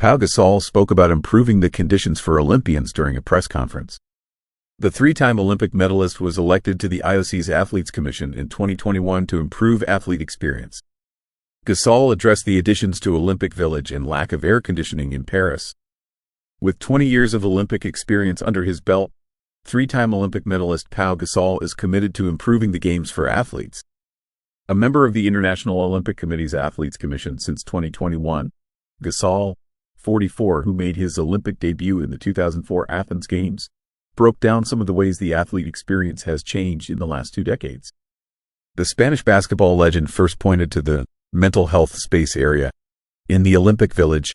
Pau Gasol spoke about improving the conditions for Olympians during a press conference. The three-time Olympic medalist was elected to the IOC's Athletes Commission in 2021 to improve athlete experience. Gasol addressed the additions to Olympic Village and lack of air conditioning in Paris. With 20 years of Olympic experience under his belt, three-time Olympic medalist Pau Gasol is committed to improving the games for athletes. A member of the International Olympic Committee's Athletes Commission since 2021, Gasol, 44, who made his Olympic debut in the 2004 Athens Games, broke down some of the ways the athlete experience has changed in the last 2 decades. The Spanish basketball legend first pointed to the mental health space area in the Olympic Village,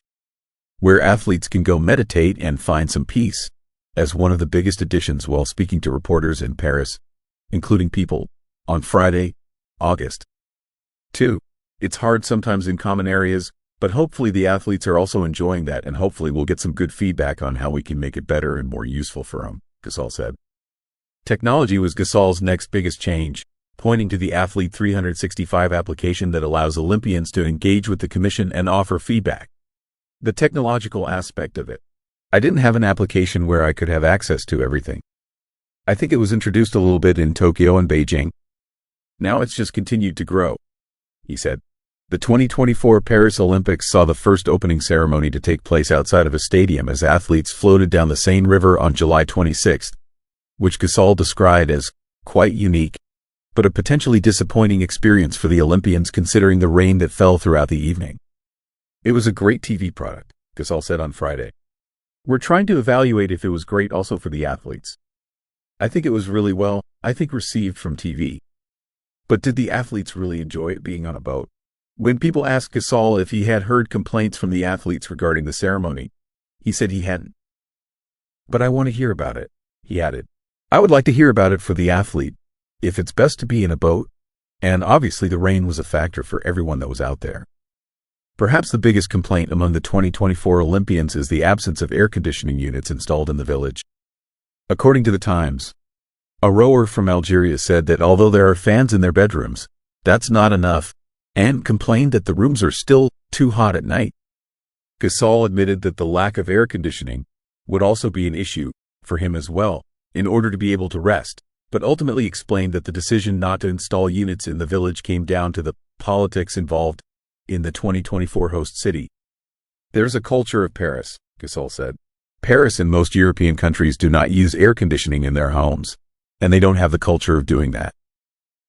where athletes can go meditate and find some peace, as one of the biggest additions while speaking to reporters in Paris, including People, on Friday, August 2. It's hard sometimes in common areas, but hopefully the athletes are also enjoying that, and hopefully we'll get some good feedback on how we can make it better and more useful for them, Gasol said. Technology was Gasol's next biggest change, pointing to the Athlete 365 application that allows Olympians to engage with the commission and offer feedback. The technological aspect of it. I didn't have an application where I could have access to everything. I think it was introduced a little bit in Tokyo and Beijing. Now it's just continued to grow, he said. The 2024 Paris Olympics saw the first opening ceremony to take place outside of a stadium as athletes floated down the Seine River on July 26, which Gasol described as quite unique, but a potentially disappointing experience for the Olympians considering the rain that fell throughout the evening. It was a great TV product, Gasol said on Friday. We're trying to evaluate if it was great also for the athletes. I think it was really well, received from TV. But did the athletes really enjoy it being on a boat? When people asked Gasol if he had heard complaints from the athletes regarding the ceremony, he said he hadn't. But I want to hear about it, he added. I would like to hear about it for the athlete, if it's best to be in a boat, and obviously the rain was a factor for everyone that was out there. Perhaps the biggest complaint among the 2024 Olympians is the absence of air conditioning units installed in the village. According to the Times, a rower from Algeria said that although there are fans in their bedrooms, that's not enough, and complained that the rooms are still too hot at night. Gasol admitted that the lack of air conditioning would also be an issue for him as well, in order to be able to rest, but ultimately explained that the decision not to install units in the village came down to the politics involved in the 2024 host city. There's a culture of Paris, Gasol said. Paris and most European countries do not use air conditioning in their homes, and they don't have the culture of doing that.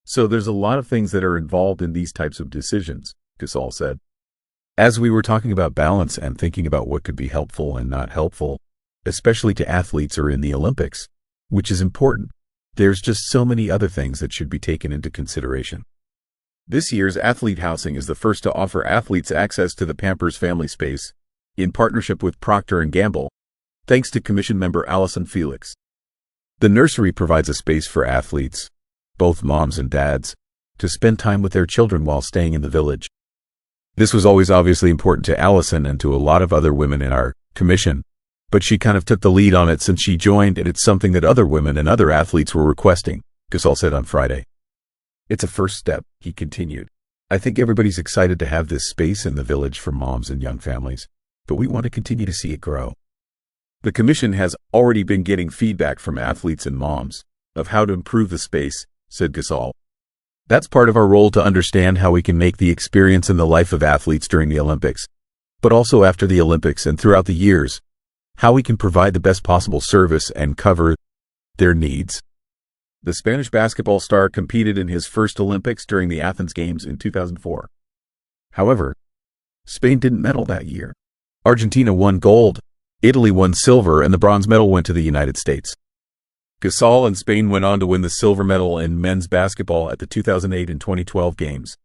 So there's a lot of things that are involved in these types of decisions, Gasol said. As we were talking about balance and thinking about what could be helpful and not helpful, especially to athletes or in the Olympics, which is important, there's just so many other things that should be taken into consideration. This year's athlete housing is the first to offer athletes access to the Pampers Family Space, in partnership with Procter & Gamble, thanks to Commission member Alison Felix. The nursery provides a space for athletes, both moms and dads, to spend time with their children while staying in the village. This was always obviously important to Alison and to a lot of other women in our commission, but she kind of took the lead on it since she joined, and it's something that other women and other athletes were requesting, Gasol said on Friday. It's a first step, he continued. I think everybody's excited to have this space in the village for moms and young families, but we want to continue to see it grow. The commission has already been getting feedback from athletes and moms of how to improve the space, said Gasol. That's part of our role to understand how we can make the experience in the life of athletes during the Olympics, but also after the Olympics and throughout the years, how we can provide the best possible service and cover their needs. The Spanish basketball star competed in his first Olympics during the Athens Games in 2004. However, Spain didn't medal that year. Argentina won gold, Italy won silver, and the bronze medal went to the United States. Gasol and Spain went on to win the silver medal in men's basketball at the 2008 and 2012 Games.